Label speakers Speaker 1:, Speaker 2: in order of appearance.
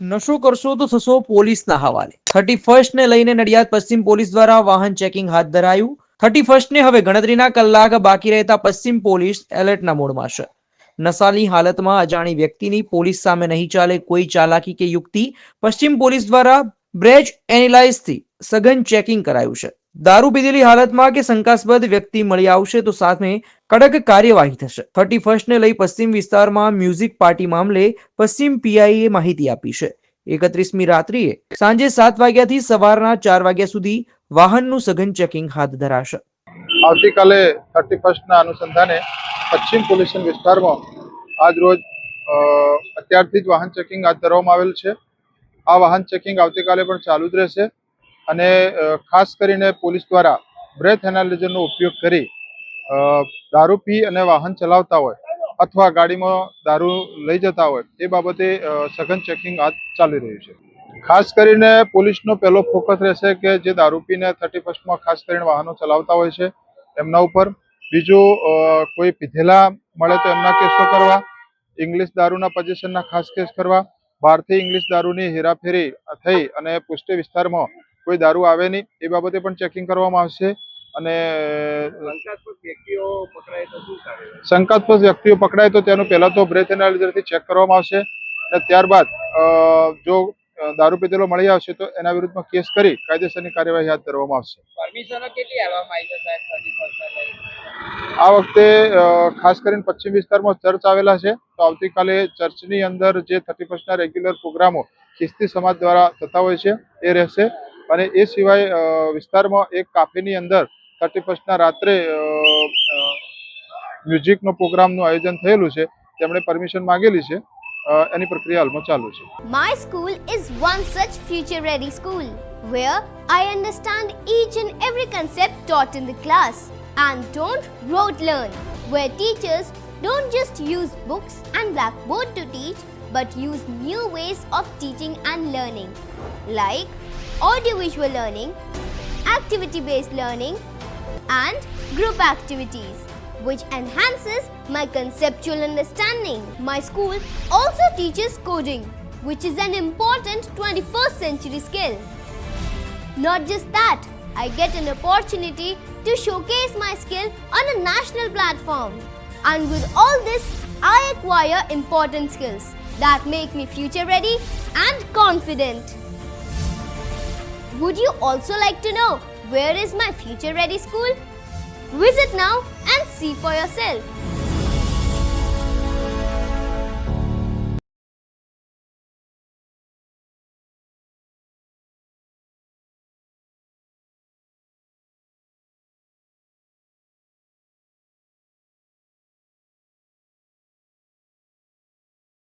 Speaker 1: નશો કરશો તો થશો પોલીસના હવાલે. 31st ને લઈને નડિયાદ પશ્ચિમ પોલીસ દ્વારા વાહન ચેકિંગ હાથ ધરાયું. 31st ને હવે ગણતરીના કલાક બાકી રહેતા પશ્ચિમ પોલીસ એલર્ટના મોડમાં છે. નશાની હાલતમાં અજાણી વ્યક્તિની પોલીસ સામે નહીં ચાલે કોઈ ચાલાકી કે યુક્તિ. પશ્ચિમ પોલીસ દ્વારા બ્રેજ એનાલાઇઝથી સઘન ચેકિંગ કરાયું છે. દારૂ પીધેલી હાલતમાં કે શંકાસ્પદ વ્યક્તિ મળી આવશે તો સામે કડક કાર્યવાહી થશે. 31st ને લઈ પશ્ચિમ વિસ્તારમાં મ્યુઝિક પાર્ટી મામલે પશ્ચિમ પીઆઈએ માહિતી આપી છે. 31મી રાત્રિએ સાંજે 7 વાગ્યાથી સવારના 4 વાગ્યા સુધી વાહનનું સઘન ચેકિંગ હાથ ધરાશે.
Speaker 2: આવતીકાલે 31ના અનુસંધાને પશ્ચિમ પોલીસ વિસ્તારમાં આજ રોજ અત્યારથી જ વાહન ચેકિંગ હાથ ધરવામાં આવેલ છે. આ વાહન ચેકિંગ આવતીકાલે પણ ચાલુ જ રહેશે અને ખાસ કરીને પોલીસ દ્વારા બ્રેથ એનાલિઝરનો ઉપયોગ કરી દારૂ પી અને વાહન ચલાવતા હોય અથવા ગાડીમાં દારૂ લઈ જતા હોય એ બાબતે સઘન ચેકિંગ હાથ ચાલી રહ્યું છે. ખાસ કરીને પોલીસનો પહેલો ફોકસ રહેશે કે જે દારૂ પીને 31માં ખાસ કરીને વાહનો ચલાવતા હોય છે એમના ઉપર. બીજું કોઈ પીધેલા મળે તો એમના કેસો કરવા, ઇંગ્લિશ દારૂના પોઝિશનના ખાસ કેસ કરવા, બહારથી ઇંગ્લિશ દારૂની હેરાફેરી થઈ અને પુષ્ટિ વિસ્તારમાં કોઈ દારૂ આવે નહીં એ બાબતે પણ ચેકિંગ કરવામાં આવશે. અને શંકાસ્પદ વ્યક્તિઓ પકડાય તો તેનું પહેલા તો બ્રેથ એનાલિઝરથી ચેક કરવામાં આવશે અને ત્યારબાદ જો દારૂ પીધેલો મળી આવશે તો એના વિરુદ્ધમાં કેસ કરી કાયદેસરની કાર્યવાહી હાથ ધરવામાં આવશે. પરમિશનો કેટલી આપવામાં આવી છે સાહેબ? આ વખતે ખાસ કરીને પશ્ચિમ વિસ્તારમાં ચર્ચ આવેલા છે તો આવતીકાલે ચર્ચની અંદર જે 31ના રેગ્યુલર પ્રોગ્રામો ખ્રિસ્તી સમાજ દ્વારા થતા હોય છે એ રહેશે. અને એ સિવાય વિસ્તારમાં એક કાફેની અંદર 31ના રાત્રે મ્યુઝિકનો પ્રોગ્રામનું આયોજન થયેલું છે. તેમણે પરમિશન માંગેલી છે. એની પ્રક્રિયા હાલમાં ચાલુ છે.
Speaker 3: My school is one such future ready school where I understand each and every concept taught in the class and don't rote learn, where teachers don't just use books and blackboard to teach but use new ways of teaching and learning like audiovisual learning, activity based learning and group activities which enhances my conceptual understanding. My school also teaches coding, which is an important 21st century skill. Not just that, I get an opportunity to showcase my skill on a national platform. And with all this, I acquire important skills that make me future ready and confident. Would you also like to know where is my future ready school? Visit now and see for yourself.